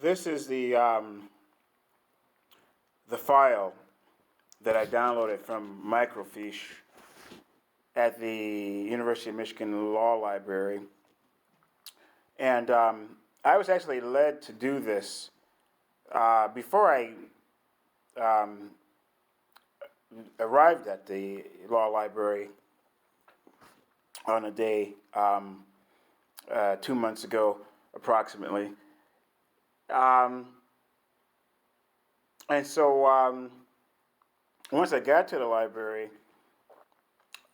This is the file that I downloaded from microfiche at the University of Michigan Law Library. And I was actually led to do this before I arrived at the law library on a day 2 months ago, approximately. And so once I got to the library,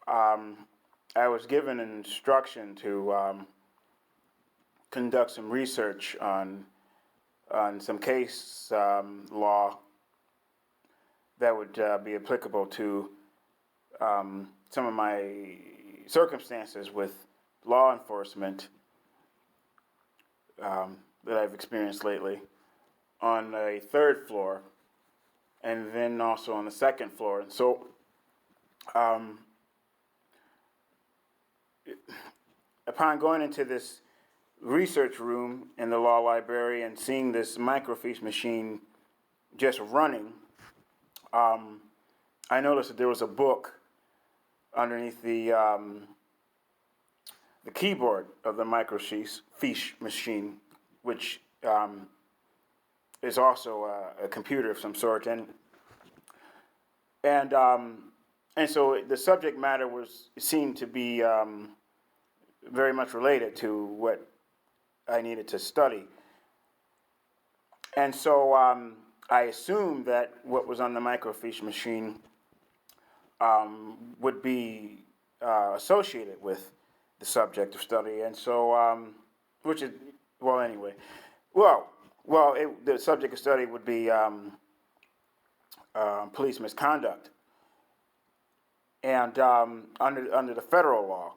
I was given an instruction to conduct some research on some case law that would be applicable to some of my circumstances with law enforcement that I've experienced lately on a third floor and then also on the second floor. And so upon going into this research room in the law library and seeing this microfiche machine just running, I noticed that there was a book underneath the keyboard of the microfiche machine, which is also a computer of some sort, and so the subject matter seemed to be very much related to what I needed to study, and so I assumed that what was on the microfiche machine would be associated with the subject of study, and so which is anyway. The subject of study would be police misconduct, and under the federal law,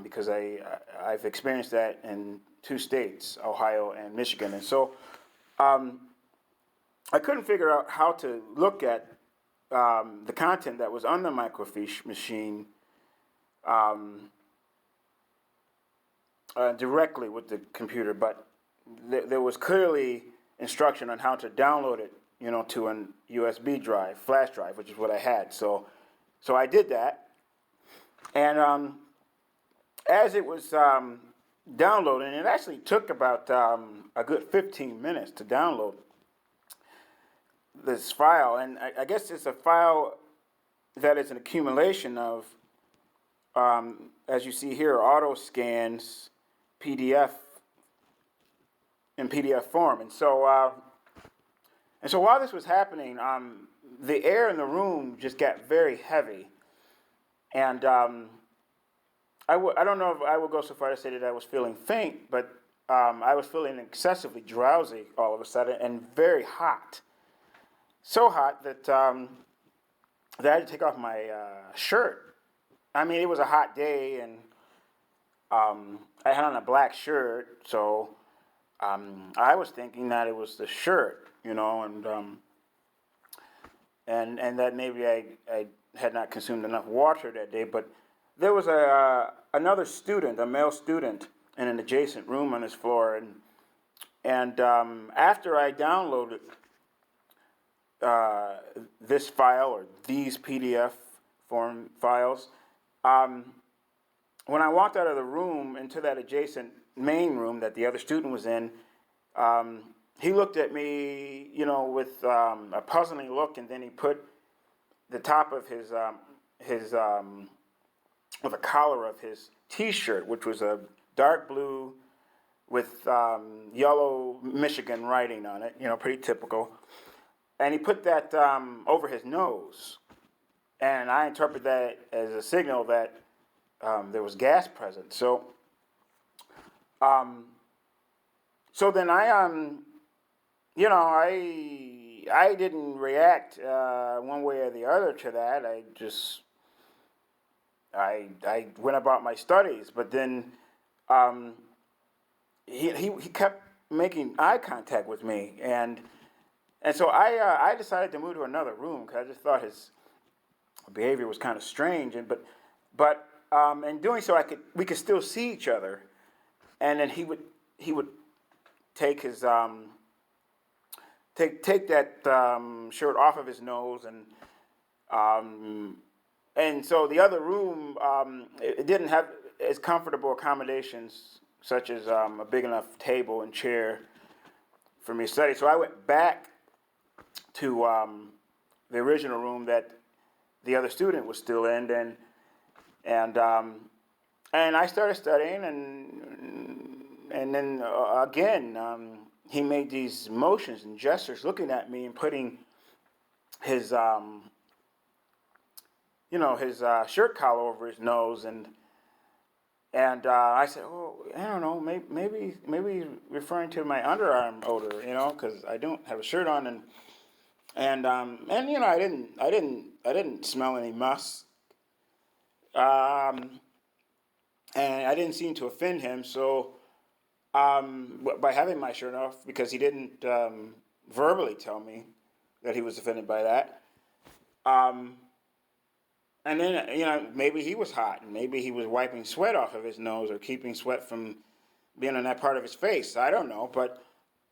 because I've experienced that in 2 states, Ohio and Michigan, and so I couldn't figure out how to look at the content that was on the microfiche machine directly with the computer, but there was clearly instruction on how to download it, to an USB drive, flash drive, which is what I had. So I did that, and as it was downloading, it actually took about a good 15 minutes to download this file, and I guess it's a file that is an accumulation of, as you see here, auto scans, PDF, in PDF form, and so while this was happening, the air in the room just got very heavy, and I don't know if I would go so far to say that I was feeling faint, but I was feeling excessively drowsy all of a sudden and very hot, so hot that I had to take off my shirt. I mean, it was a hot day, and I had on a black shirt, so I was thinking that it was the shirt, and that maybe I had not consumed enough water that day. But there was another student, a male student, in an adjacent room on this floor, and after I downloaded this file or these PDF form files, when I walked out of the room into that adjacent main room that the other student was in, he looked at me, with a puzzling look, and then he put the top of his the collar of his T-shirt, which was a dark blue with yellow Michigan writing on it, pretty typical, and he put that over his nose, and I interpret that as a signal that there was gas present. So then I didn't react one way or the other to that. I went about my studies, but then he kept making eye contact with me, and so I decided to move to another room because I just thought his behavior was kind of strange, but in doing so we could still see each other, and then he would take his take that shirt off of his nose, and so the other room, it didn't have as comfortable accommodations such as a big enough table and chair for me to study. So I went back to the original room that the other student was still in, and I started studying, and then again, he made these motions and gestures, looking at me and putting his his shirt collar over his nose, and I said, oh, I don't know, maybe he's referring to my underarm odor, because I don't have a shirt on, and I didn't smell any musk, and I didn't seem to offend him. So by having my shirt off, because he didn't verbally tell me that he was offended by that. And then, maybe he was hot, and maybe he was wiping sweat off of his nose or keeping sweat from being on that part of his face. I don't know, but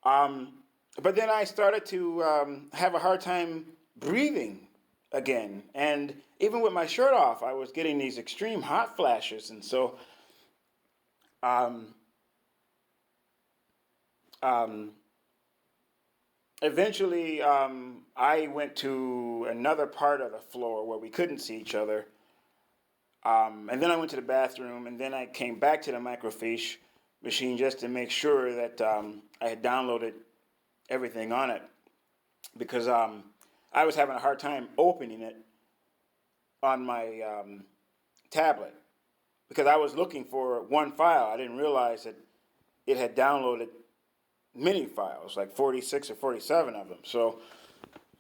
then I started to have a hard time breathing again. And even with my shirt off, I was getting these extreme hot flashes. And so eventually, I went to another part of the floor where we couldn't see each other. And then I went to the bathroom, and then I came back to the microfiche machine just to make sure that I had downloaded everything on it, because I was having a hard time opening it on my tablet, because I was looking for one file. I didn't realize that it had downloaded many files, like 46 or 47 of them. So,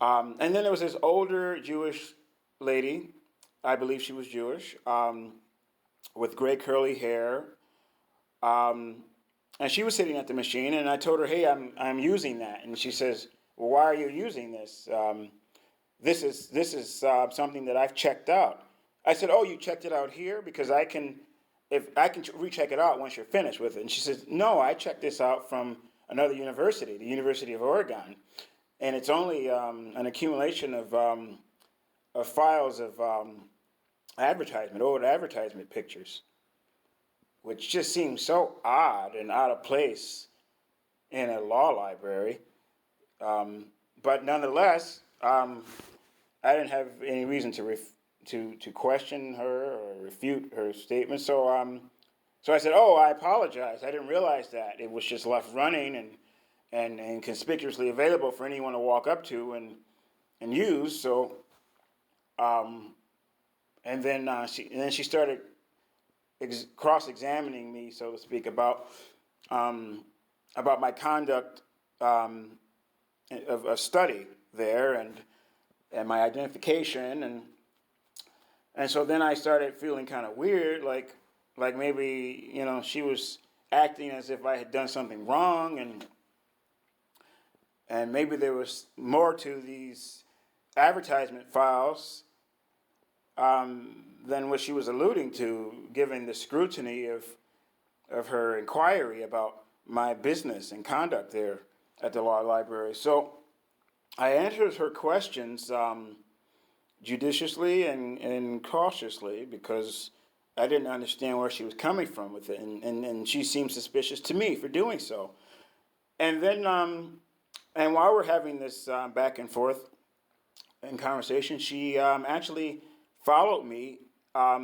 and then there was this older Jewish lady, I believe she was Jewish, with gray curly hair, and she was sitting at the machine, and I told her, hey, I'm using that, and she says, well, why are you using this? This is something that I've checked out. I said, oh, you checked it out here? Because I can recheck it out once you're finished with it. And she says, no, I checked this out from another university, the University of Oregon, and it's only an accumulation of files of old advertisement pictures, which just seems so odd and out of place in a law library. But nonetheless, I didn't have any reason to question her or refute her statement. So I said, oh, I apologize. I didn't realize that. It was just left running and conspicuously available for anyone to walk up to and use. So, and then she started cross-examining me, so to speak, about my conduct of study there and my identification, and so then I started feeling kind of weird, like maybe she was acting as if I had done something wrong, and maybe there was more to these advertisement files than what she was alluding to, given the scrutiny of her inquiry about my business and conduct there at the law library. So I answered her questions judiciously and cautiously, because I didn't understand where she was coming from with it, and she seemed suspicious to me for doing so. And then, and while we're having this back and forth in conversation, she actually followed me out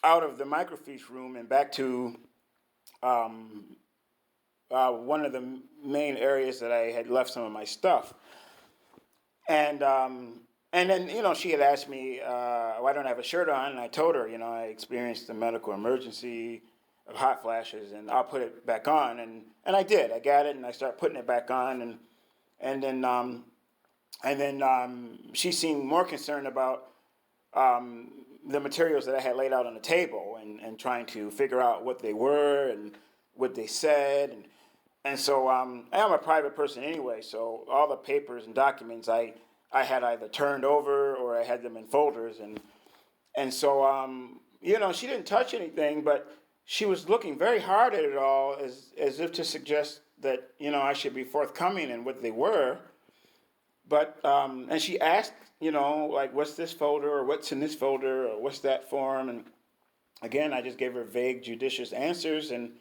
of the microfiche room and back to one of the main areas that I had left some of my stuff. And then, she had asked me why don't I have a shirt on, and I told her, I experienced a medical emergency of hot flashes, and I'll put it back on, and I did. I got it, and I started putting it back on, and then she seemed more concerned about the materials that I had laid out on the table, and trying to figure out what they were and what they said, and so I'm a private person anyway, so all the papers and documents I had either turned over or I had them in folders, and so she didn't touch anything, but she was looking very hard at it all, as if to suggest that, I should be forthcoming in what they were. But, and she asked, like, what's this folder, or what's in this folder, or what's that form? And again, I just gave her vague, judicious answers. And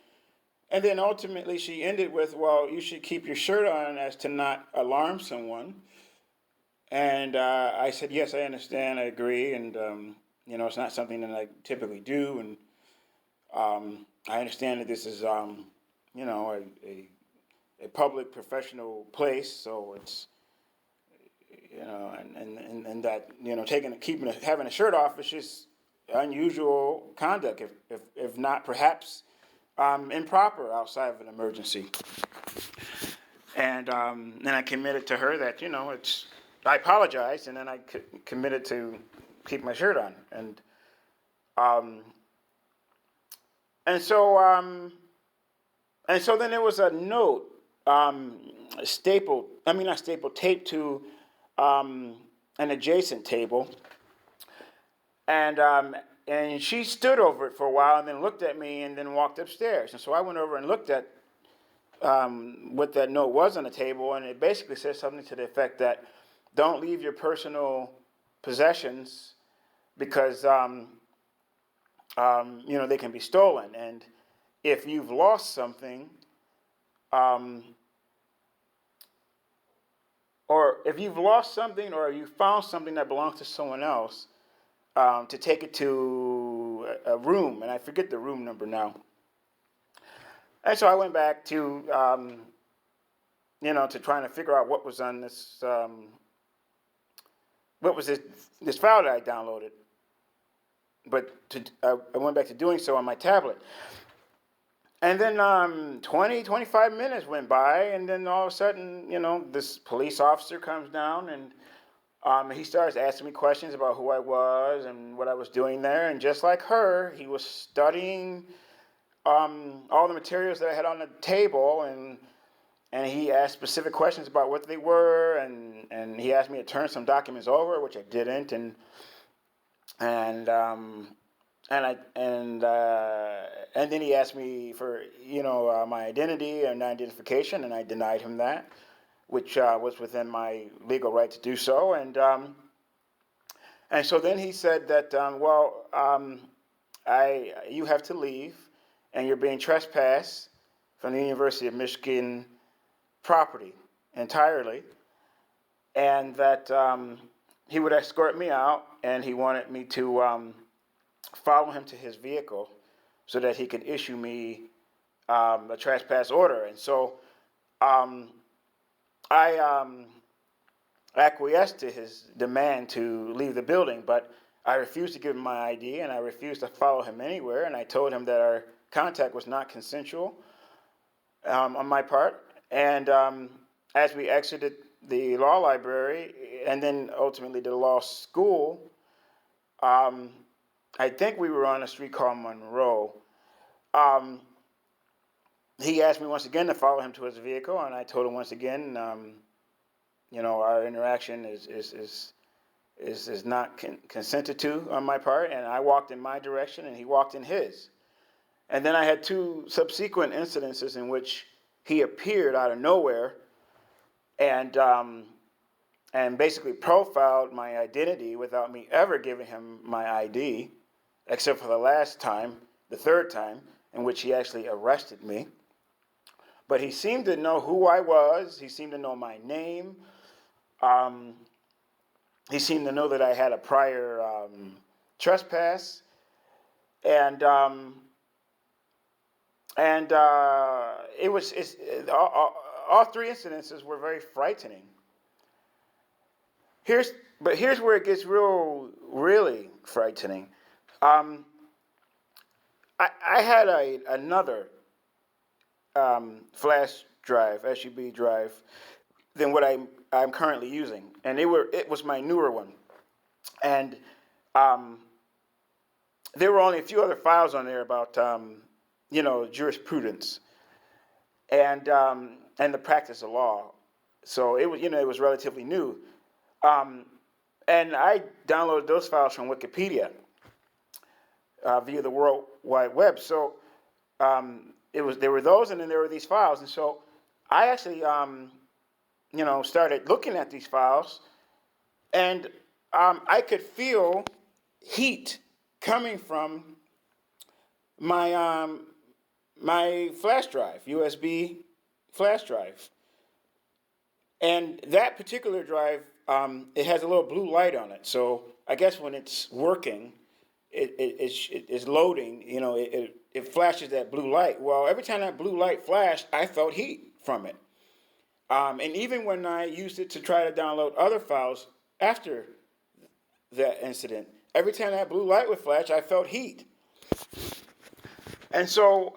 then ultimately she ended with, well, you should keep your shirt on as to not alarm someone. And I said, yes, I understand, I agree. And, it's not something that I typically do. And I understand that this is, a public professional place. So it's, and that, having a shirt off is just unusual conduct, if not perhaps improper outside of an emergency. And then I committed to her that, I apologized, and then I committed to keep my shirt on. And so then there was a note, taped to an adjacent table. And she stood over it for a while and then looked at me and then walked upstairs. And so I went over and looked at what that note was on the table, and it basically says something to the effect that don't leave your personal possessions because they can be stolen. And if you've lost something, or you found something that belongs to someone else, to take it to a room, and I forget the room number now. And so I went back to, to trying to figure out what was on this, this file that I downloaded. But I went back to doing so on my tablet. And then 25 minutes went by, and then all of a sudden, this police officer comes down, and he starts asking me questions about who I was and what I was doing there. And just like her, he was studying all the materials that I had on the table, and he asked specific questions about what they were, and he asked me to turn some documents over, which I didn't, and then he asked me for my identity and identification, and I denied him that, which was within my legal right to do so. And so then he said that you have to leave, and you're being trespassed from the University of Michigan property entirely, and that he would escort me out, and he wanted me to follow him to his vehicle so that he could issue me a trespass order. And so I acquiesced to his demand to leave the building, but I refused to give him my ID, and I refused to follow him anywhere, and I told him that our contact was not consensual on my part. And as we exited the law library and then ultimately the law school, I think we were on a street called Monroe. He asked me once again to follow him to his vehicle, and I told him once again, our interaction is not consented to on my part, and I walked in my direction and he walked in his. And then I had two subsequent incidences in which he appeared out of nowhere and basically profiled my identity without me ever giving him my ID, except for the last time, the third time, in which he actually arrested me. But he seemed to know who I was. He seemed to know my name. He seemed to know that I had a prior trespass. And all three incidences were very frightening. Here's where it gets really frightening. I had another flash drive, SUB drive, than what I'm currently using, and it was my newer one, and there were only a few other files on there about jurisprudence and the practice of law. So it was relatively new, and I downloaded those files from Wikipedia via the World Wide Web. So there were those, and then there were these files, and so I actually, started looking at these files, and I could feel heat coming from my my flash drive, USB flash drive. And that particular drive, it has a little blue light on it. So I guess when it's working, it's loading, it flashes that blue light. Well, every time that blue light flashed, I felt heat from it. And even when I used it to try to download other files after that incident, every time that blue light would flash, I felt heat. And so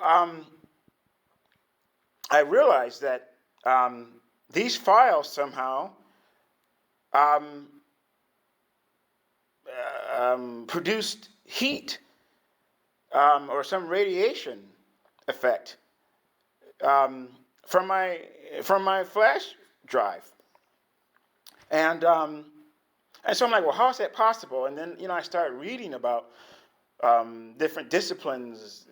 I realized that these files somehow produced heat or some radiation effect from my flash drive, and so I'm like, well, how is that possible? And then I started reading about different disciplines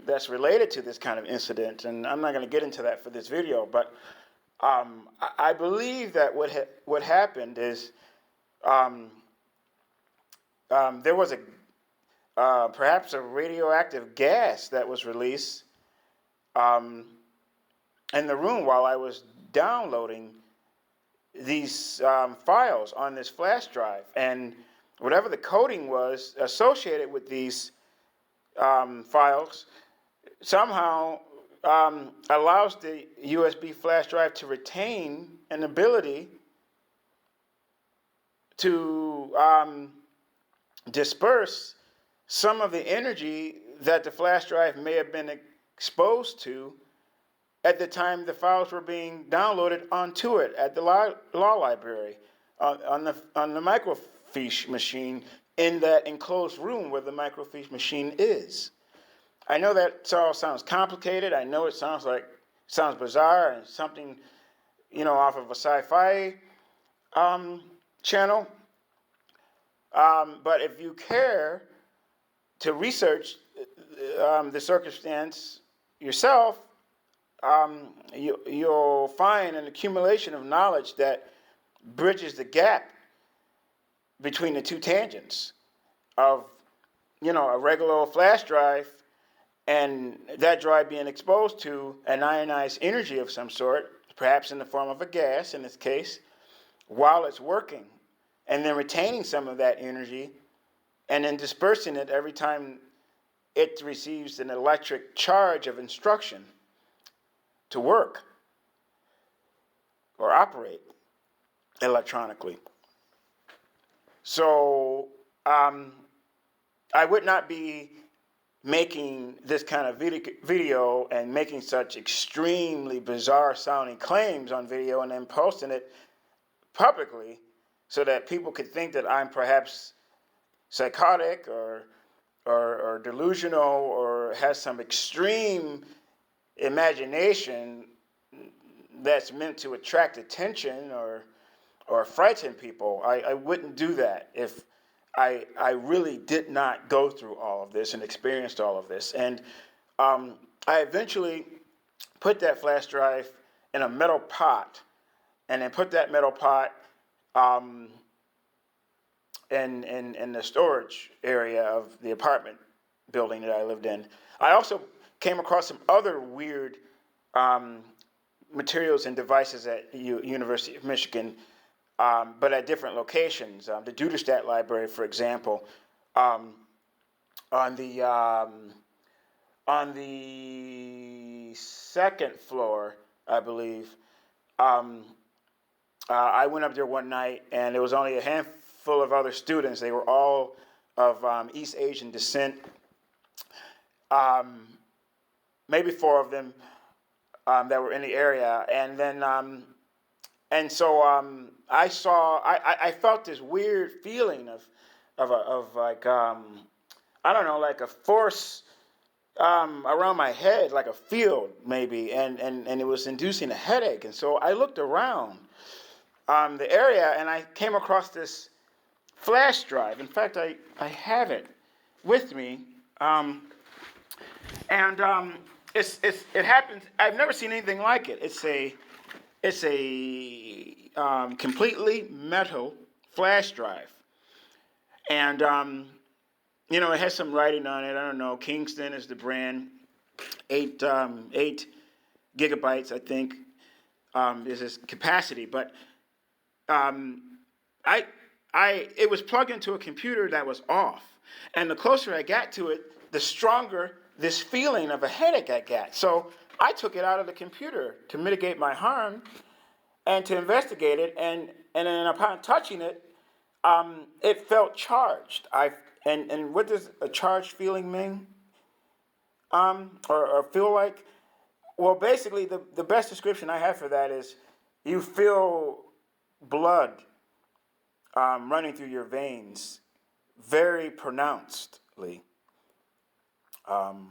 that's related to this kind of incident, and I'm not going to get into that for this video, but I believe that what happened is there was perhaps a radioactive gas that was released in the room while I was downloading these files on this flash drive, and whatever the coding was associated with these files somehow allows the USB flash drive to retain an ability to disperse some of the energy that the flash drive may have been exposed to at the time the files were being downloaded onto it at the law library on the microfiche machine in that enclosed room where the microfiche machine is. I know that all sounds complicated. I know it sounds bizarre and something, off of a sci-fi channel. But if you care to research the circumstance yourself, you'll find an accumulation of knowledge that bridges the gap between the two tangents of, a regular old flash drive and that drive being exposed to an ionized energy of some sort, perhaps in the form of a gas in this case, while it's working, and then retaining some of that energy and then dispersing it every time it receives an electric charge of instruction to work or operate electronically. So I would not be making this kind of video and making such extremely bizarre sounding claims on video and then posting it publicly so that people could think that I'm perhaps psychotic or delusional or has some extreme imagination that's meant to attract attention or frighten people. I wouldn't do that if I really did not go through all of this and experienced all of this. And I eventually put that flash drive in a metal pot and then put that metal pot in the storage area of the apartment building that I lived in. I also came across some other weird materials and devices at University of Michigan, but at different locations. The JUDICIOUSLY library, for example, on the second floor, I believe. I went up there one night, and there was only a handful of other students. They were all of East Asian descent. Maybe 4 of them that were in the area, and then so I felt this weird feeling of like I don't know, like a force around my head, like a field maybe, and it was inducing a headache. And so I looked around the area, and I came across this flash drive. In fact, I have it with me, and it happens. I've never seen anything like it. It's a It's a completely metal flash drive. And, it has some writing on it. I don't know. Kingston is the brand. 8 gigabytes, I think, is its capacity. But it was plugged into a computer that was off. And the closer I got to it, the stronger this feeling of a headache I got. So I took it out of the computer to mitigate my harm and to investigate it. And then upon touching it, it felt charged. And what does a charged feeling mean? Or feel like? Well, basically, the best description I have for that is you feel blood running through your veins very pronouncedly. I'm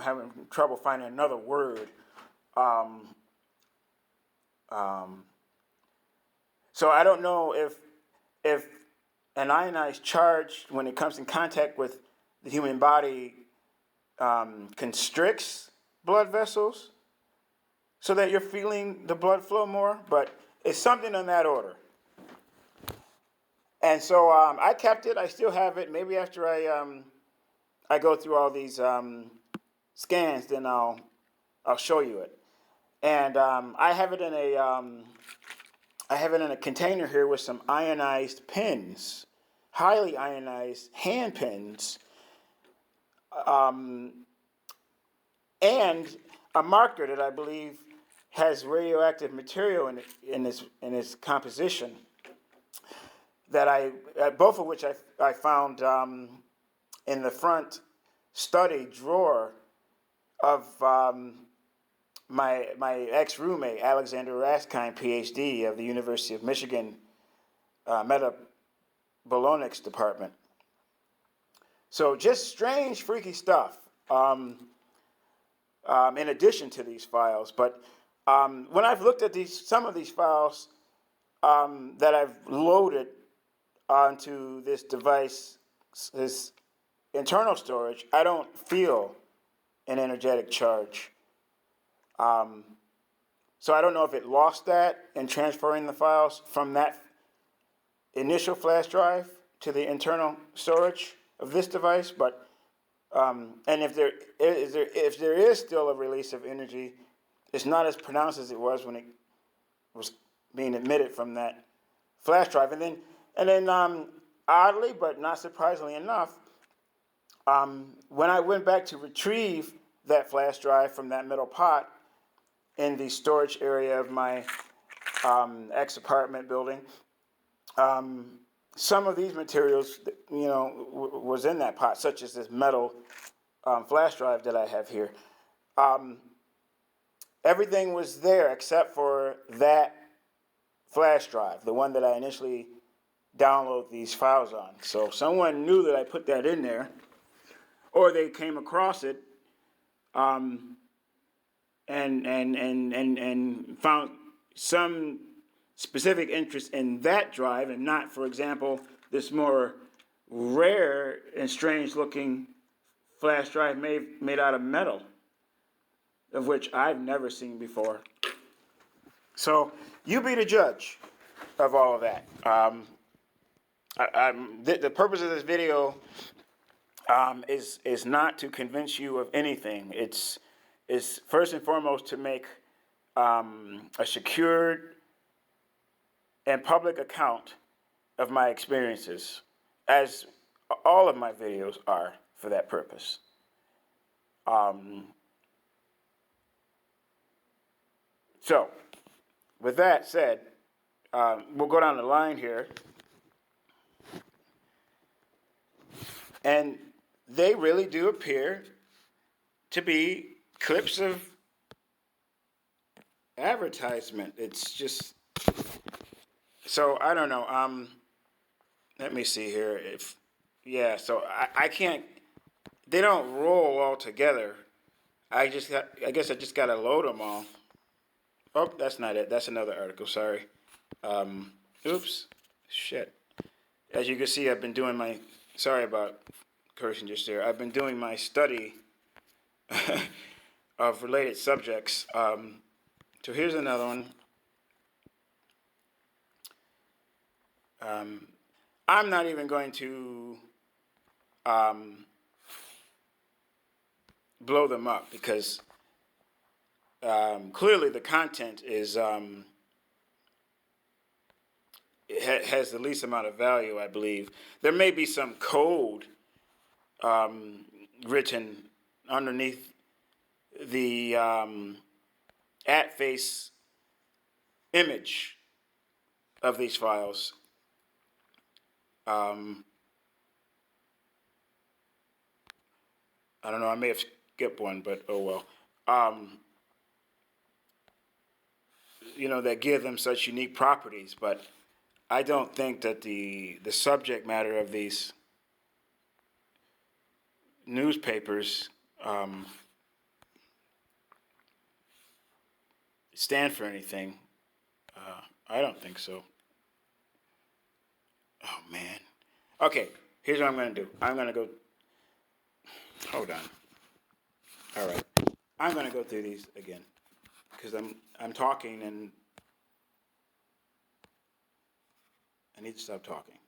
having trouble finding another word. So I don't know if an ionized charge, when it comes in contact with the human body, constricts blood vessels so that you're feeling the blood flow more, but it's something in that order. And so I kept it. I still have it. Maybe after I go through all these scans, then I'll show you it. And I have it in a container here with some ionized pins, highly ionized hand pins, and a marker that I believe has radioactive material in its composition. Both of which I found in the front study drawer of my ex-roommate, Alexander Raskine, PhD of the University of Michigan Metabolonics Department. So just strange, freaky stuff in addition to these files. But when I've looked at some of these files that I've loaded onto this device, this internal storage, I don't feel an energetic charge. So I don't know if it lost that in transferring the files from that initial flash drive to the internal storage of this device, but and if there is still a release of energy, it's not as pronounced as it was when it was being emitted from that flash drive. And then oddly, but not surprisingly enough, when I went back to retrieve that flash drive from that metal pot in the storage area of my ex-apartment building, some of these materials, was in that pot, such as this metal flash drive that I have here. Everything was there except for that flash drive, the one that I initially download these files on. So someone knew that I put that in there, or they came across it, and found some specific interest in that drive, and not, for example, this more rare and strange-looking flash drive made out of metal, of which I've never seen before. So you be the judge of all of that. The purpose of this video is not to convince you of anything. It's first and foremost to make a secured and public account of my experiences, as all of my videos are for that purpose. So, with that said, we'll go down the line here. And they really do appear to be clips of advertisement. It's just, so I don't know. Let me see here. So I can't, they don't roll all together. I guess I just got to load them all. Oh, that's not it. That's another article. Sorry. Oops. Shit. As you can see, I've been doing sorry about cursing just there. I've been doing my study of related subjects. So here's another one. I'm not even going to blow them up because clearly the content is has the least amount of value, I believe. There may be some code written underneath the at-face image of these files. I don't know, I may have skipped one, but oh well. That give them such unique properties, but I don't think that the subject matter of these newspapers stand for anything. I don't think so. Oh, man. Okay, here's what I'm going to do. I'm going to go... Hold on. All right. I'm going to go through these again because I'm talking and I need to stop talking.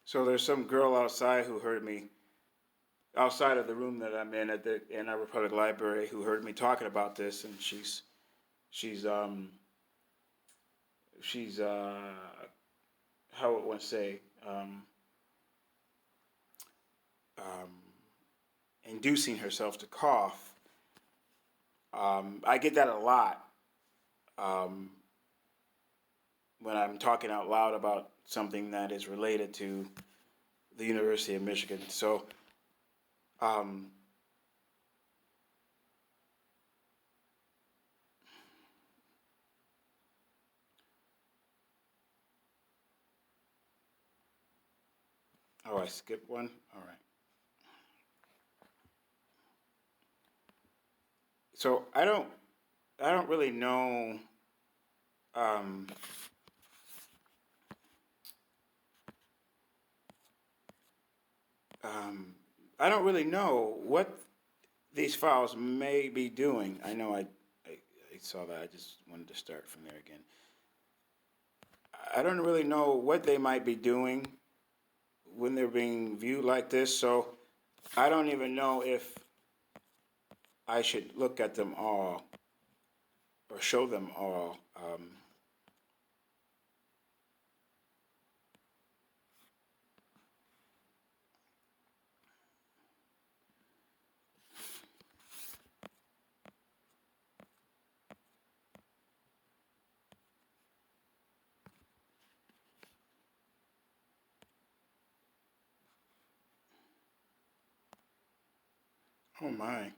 So there's some girl outside who heard me, outside of the room that I'm in at the Ann Arbor Public Library, who heard me talking about this, and she's how would one say, inducing herself to cough. I get that a lot when I'm talking out loud about something that is related to the University of Michigan. So, oh, I skipped one? All right. So I don't really know I don't really know what these files may be doing. I know I saw that. I just wanted to start from there again. I don't really know what they might be doing when they're being viewed like this, so I don't even know if I should look at them all or show them all. Oh my.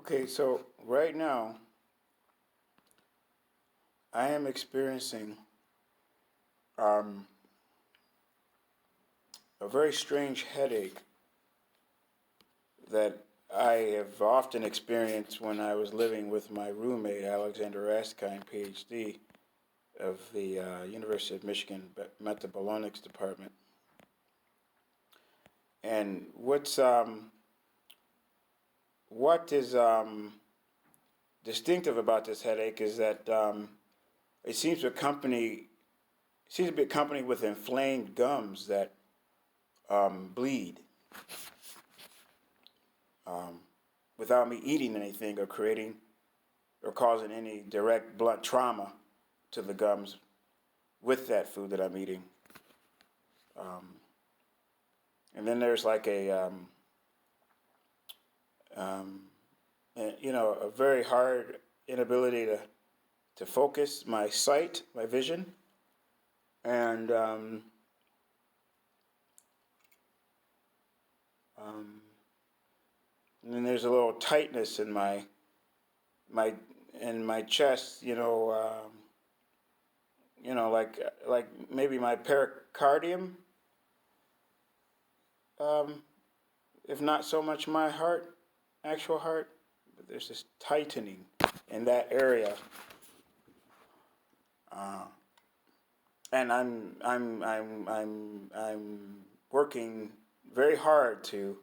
Okay, so right now I am experiencing um, a very strange headache that I have often experienced when I was living with my roommate, Alexander Raskine, PhD, of the University of Michigan Metabolonics Department. And what is distinctive about this headache is that it seems to be accompanied with inflamed gums that bleed without me eating anything or creating or causing any direct blunt trauma to the gums with that food that I'm eating. And then there's like a very hard inability to focus my sight, my vision, and then there's a little tightness in my chest, like maybe my pericardium, if not so much my heart, actual heart, but there's this tightening in that area, and I'm working very hard to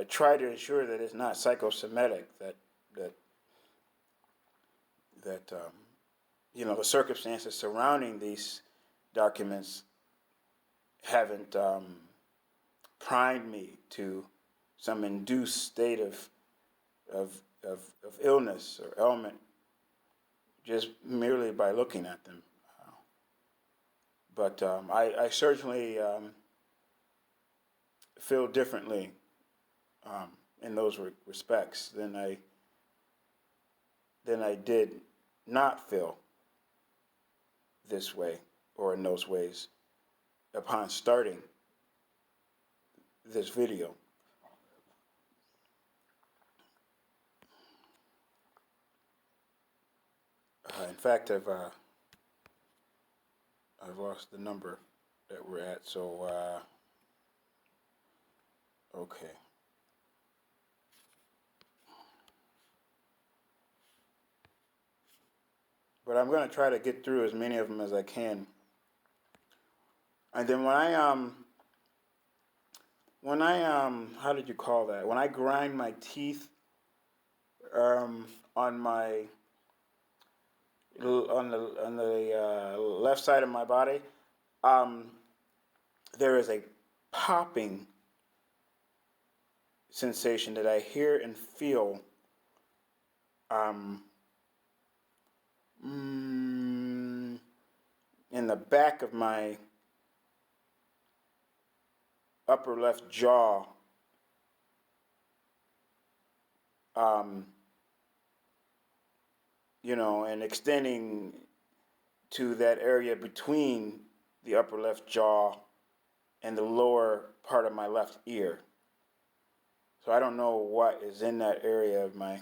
try to ensure that it's not psychosomatic, that the circumstances surrounding these documents haven't primed me to some induced state of illness or ailment just merely by looking at them. But I certainly feel differently in those respects than I did not feel this way or in those ways upon starting this video. In fact, I've lost the number that we're at, so okay. But I'm going to try to get through as many of them as I can. And then when I how did you call that? When I grind my teeth on the left side of my body, there is a popping sensation that I hear and feel in the back of my upper left jaw, and extending to that area between the upper left jaw and the lower part of my left ear. So I don't know what is in that area of my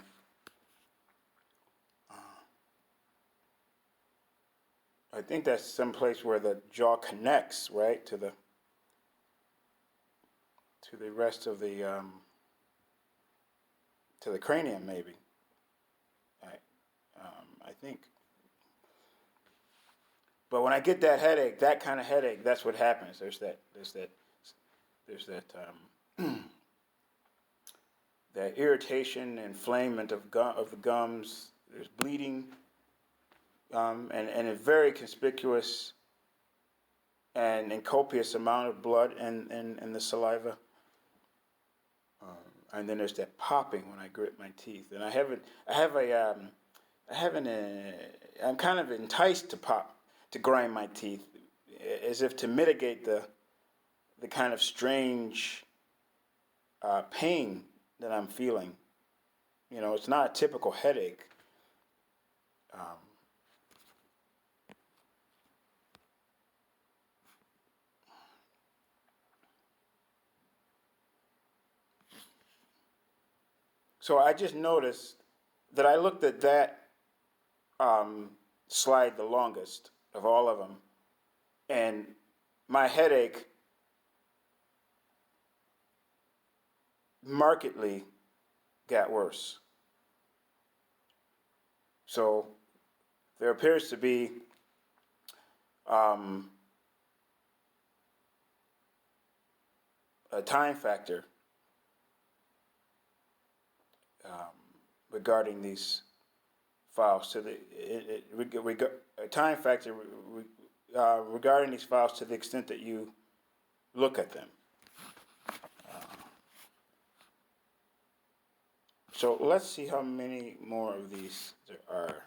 I think that's some place where the jaw connects, right, to the rest of the to the cranium, maybe. I think. But when I get that headache, that kind of headache, that's what happens. There's that that irritation, inflammation of the gums. There's bleeding, and a very conspicuous and copious amount of blood in the saliva. And then there's that popping when I grit my teeth. And I'm kind of enticed to grind my teeth, as if to mitigate the kind of strange pain that I'm feeling. It's not a typical headache. So I just noticed that I looked at that slide the longest of all of them, and my headache markedly got worse. So there appears to be a time factor regarding these files to the a time factor regarding these files to the extent that you look at them. So let's see how many more of these there are.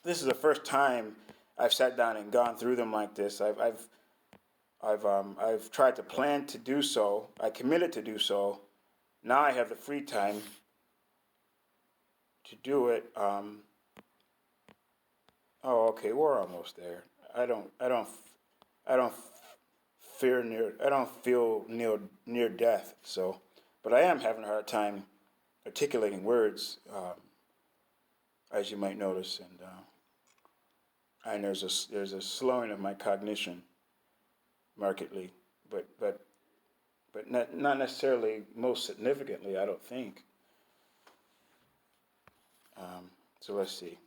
This is the first time I've sat down and gone through them like this. I've tried to plan to do so. I committed to do so. Now I have the free time to do it. Oh, okay, we're almost there. I don't feel near death. So, but I am having a hard time articulating words, as you might notice, and there's a slowing of my cognition markedly, but not necessarily most significantly, I don't think. So let's see.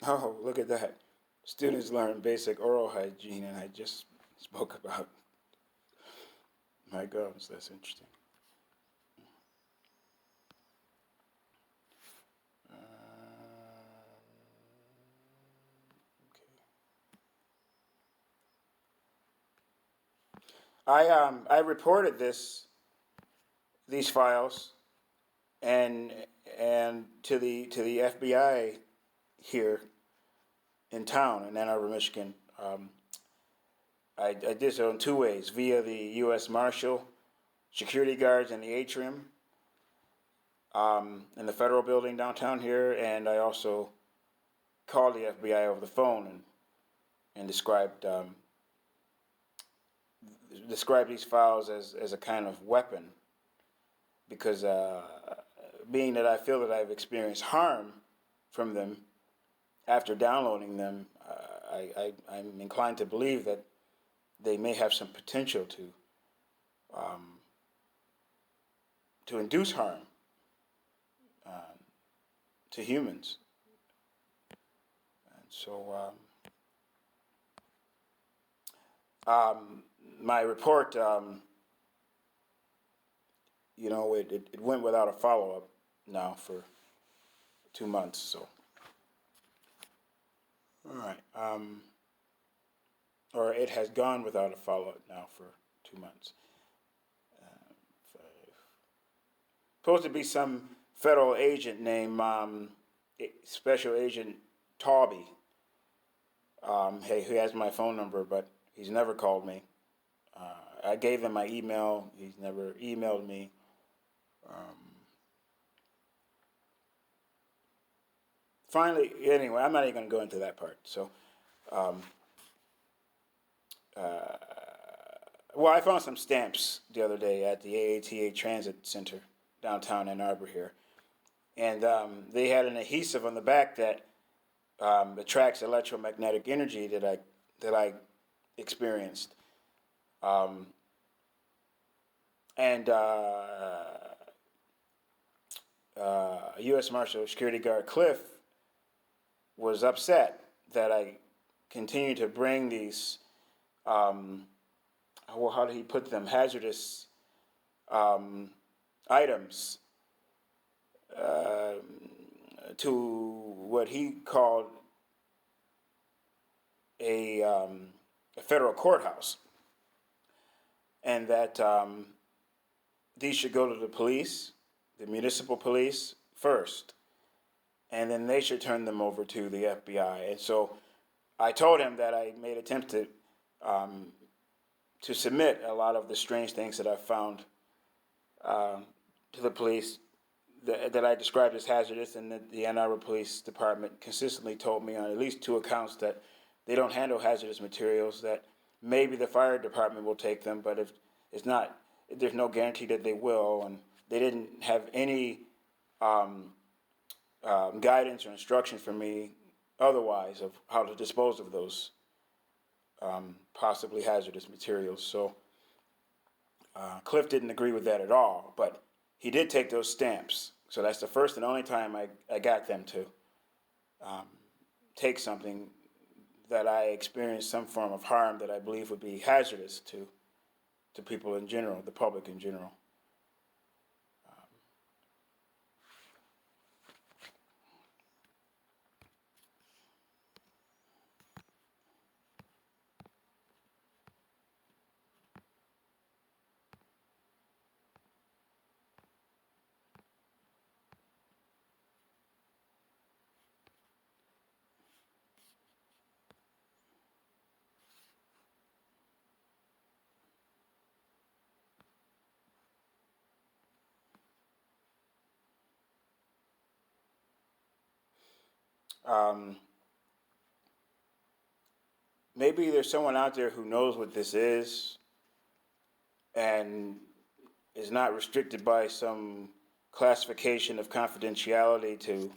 Oh, look at that. Students learn basic oral hygiene, and I just spoke about my gums. That's interesting. Okay. I reported these files and to the FBI here in town in Ann Arbor, Michigan. I did so in two ways: via the U.S. Marshal, security guards in the atrium, in the federal building downtown here, and I also called the FBI over the phone and described these files as a kind of weapon, because being that I feel that I've experienced harm from them after downloading them, I'm inclined to believe that they may have some potential to induce harm to humans. And so my report, it went without a follow-up now for 2 months. So, all right, or it has gone without a follow-up now for 2 months. Supposed to be some federal agent named Special Agent Tawby. Hey, who has my phone number, but he's never called me. I gave him my email. He's never emailed me. Finally, anyway, I'm not even going to go into that part. So, well, I found some stamps the other day at the AATA Transit Center downtown Ann Arbor here, and they had an adhesive on the back that attracts electromagnetic energy that I experienced. U.S. Marshal Security Guard Cliff was upset that I continued to bring these, how did he put them, hazardous items to what he called a federal courthouse, and that these should go to the police, the municipal police first, and then they should turn them over to the FBI. And so I told him that I made attempts to submit a lot of the strange things that I found to the police that I described as hazardous, and that the Ann Arbor Police Department consistently told me on at least 2 accounts that they don't handle hazardous materials, that maybe the fire department will take them, but if it's not, there's no guarantee that they will, and they didn't have any guidance or instruction for me otherwise of how to dispose of those possibly hazardous materials. So Cliff didn't agree with that at all, but he did take those stamps. So that's the first and only time I got them to take something that I experienced some form of harm that I believe would be hazardous to people in general, the public in general. Maybe there's someone out there who knows what this is and is not restricted by some classification of confidentiality to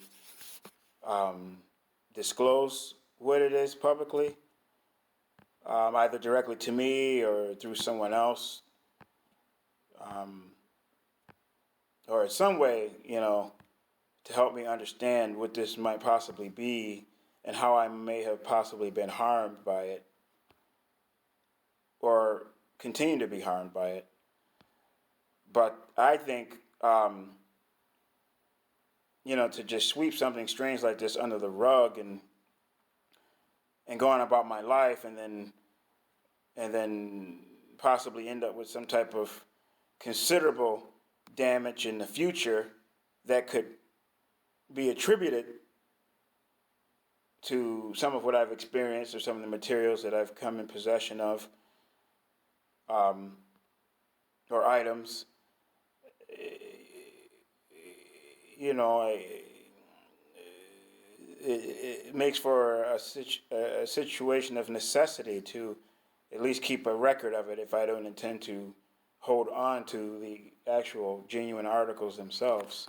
disclose what it is publicly, either directly to me or through someone else, or in some way, to help me understand what this might possibly be and how I may have possibly been harmed by it or continue to be harmed by it. But I think, to just sweep something strange like this under the rug and go on about my life and then possibly end up with some type of considerable damage in the future that could be attributed to some of what I've experienced or some of the materials that I've come in possession of, or items. It makes for a situation of necessity to at least keep a record of it if I don't intend to hold on to the actual genuine articles themselves.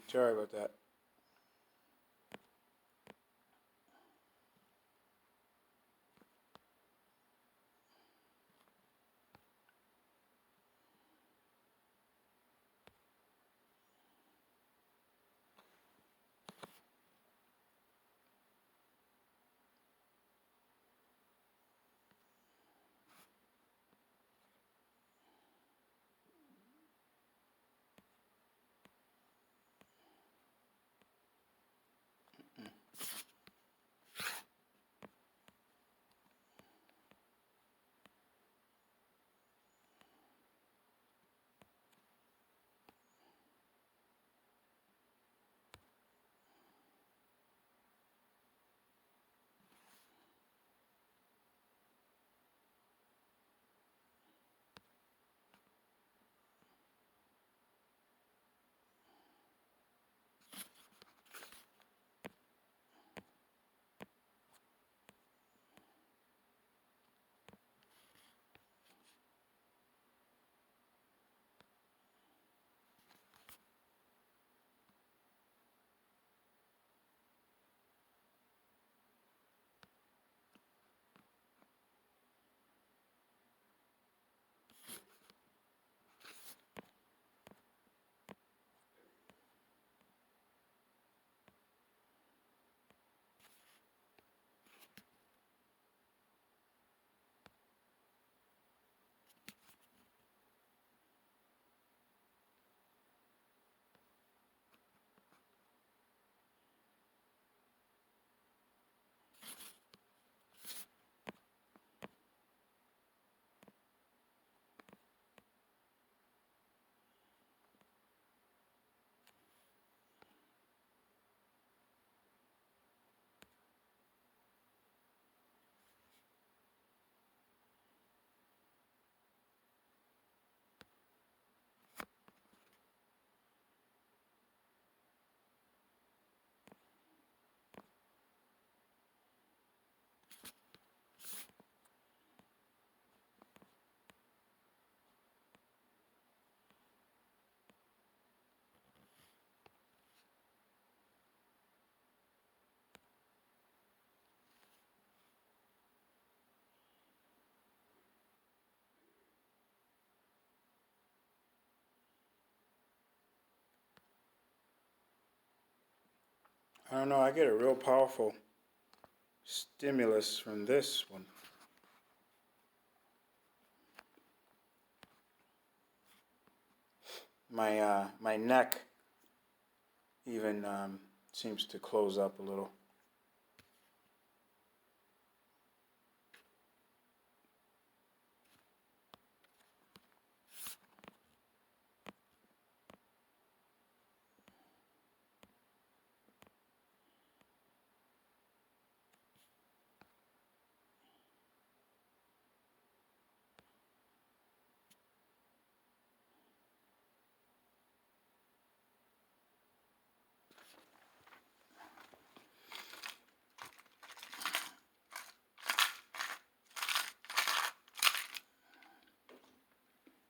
Sorry about that. I don't know, I get a real powerful stimulus from this one. My neck even seems to close up a little.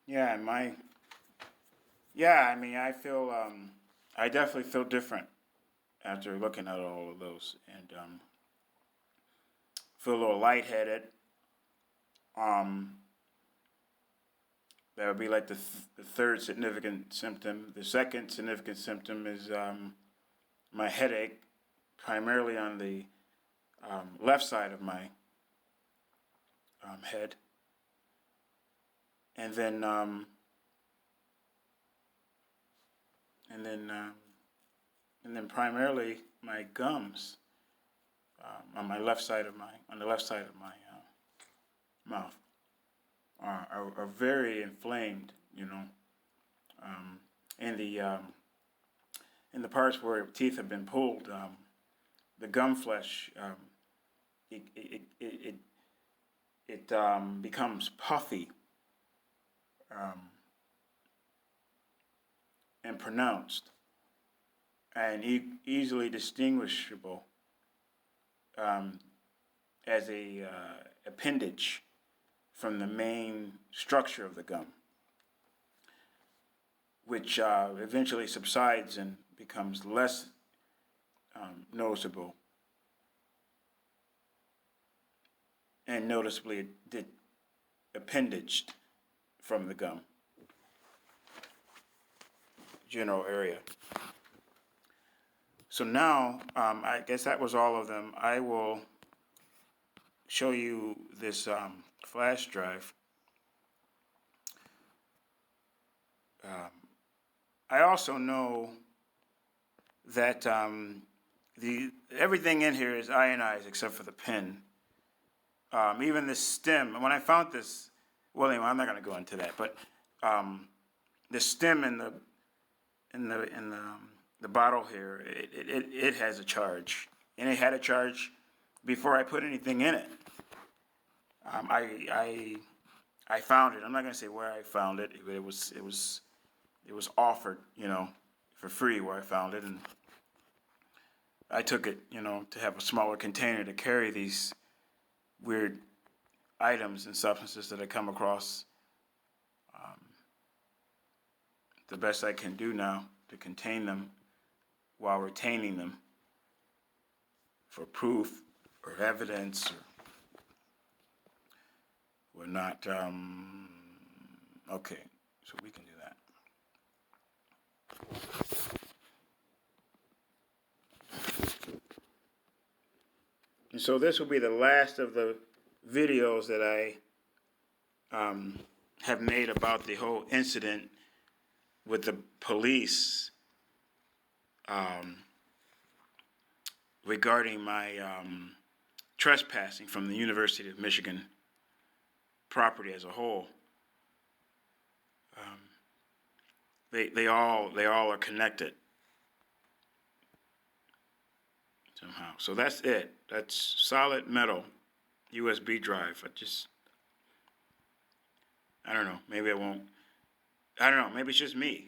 Yeah, I mean, I definitely feel different after looking at all of those, and feel a little lightheaded. That would be like the third significant symptom. The second significant symptom is my headache, primarily on the left side of my head, and then primarily my gums on the left side of my mouth are very inflamed. You know, in the parts where teeth have been pulled, the gum flesh it becomes puffy and pronounced, and easily distinguishable as a appendage from the main structure of the gum, which eventually subsides and becomes less noticeable and noticeably appendaged from the gum general area. So now, I guess that was all of them. I will show you this flash drive. I also know that everything in here is ionized except for the pin. Even the stem. When I found this, well, anyway, I'm not going to go into that. But the stem in the bottle here, it has a charge, and it had a charge before I put anything in it. I found it. I'm not going to say where I found it, but it was offered, you know, for free where I found it, and I took it, you know, to have a smaller container to carry these weird items and substances that I come across. The best I can do now to contain them while retaining them for proof or evidence or not. Okay, so we can do that. And so this will be the last of the videos that I have made about the whole incident with the police regarding my trespassing from the University of Michigan property as a whole. They all are connected somehow. So that's it. That's solid metal USB drive. I don't know. Maybe I won't. I don't know. Maybe it's just me.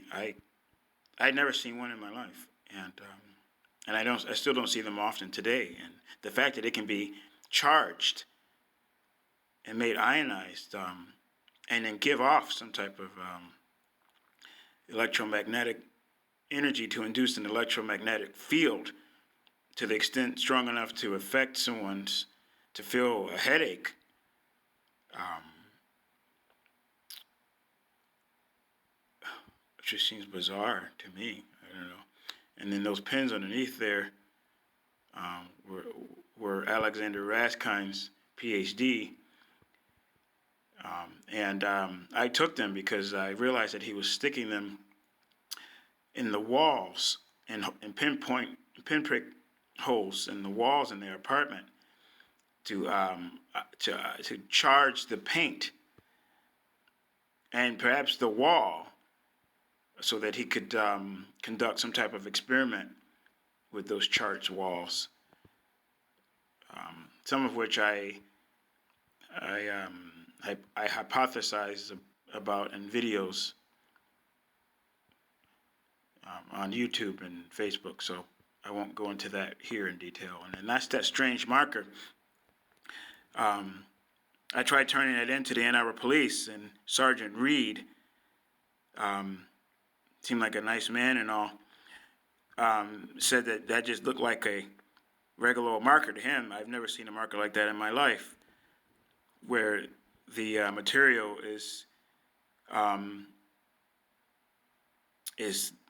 I'd never seen one in my life, and I still don't see them often today. And the fact that it can be charged and made ionized, and then give off some type of electromagnetic energy to induce an electromagnetic field to the extent strong enough to affect someone's, to feel a headache. It just seems bizarre to me. I don't know. And then those pins underneath there, were Alexander Raskine's PhD. And I took them because I realized that he was sticking them in the walls and pinprick holes in the walls in their apartment to charge the paint and perhaps the wall, so that he could conduct some type of experiment with those charged walls. Some of which I hypothesized about in videos on YouTube and Facebook, so I won't go into that here in detail. And that's that strange marker. I tried turning it into the Ann Arbor Police, and Sergeant Reed seemed like a nice man and all, said that just looked like a regular old marker to him. I've never seen a marker like that in my life, where the material is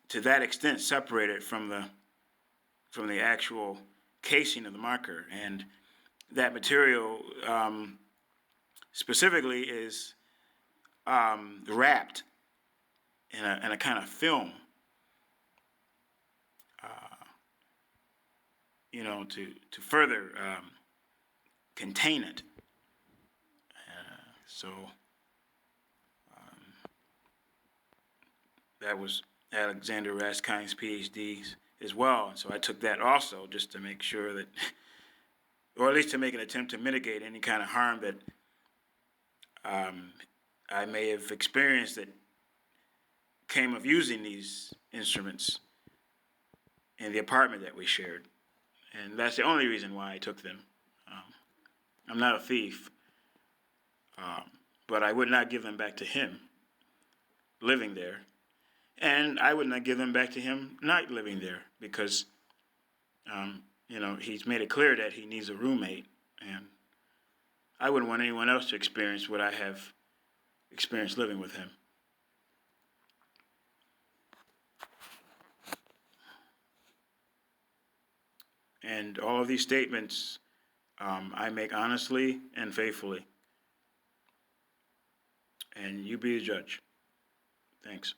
to that extent separated from the actual casing of the marker, and that material specifically is wrapped in a kind of film, to further contain it. So that was Alexander Raskine's PhD as well. And so I took that also just to make sure that, or at least to make an attempt to mitigate any kind of harm that I may have experienced that came of using these instruments in the apartment that we shared. And that's the only reason why I took them. I'm not a thief, but I would not give them back to him living there. And I would not give them back to him not living there, because, he's made it clear that he needs a roommate, and I wouldn't want anyone else to experience what I have experienced living with him. And all of these statements I make honestly and faithfully. And you be the judge. Thanks.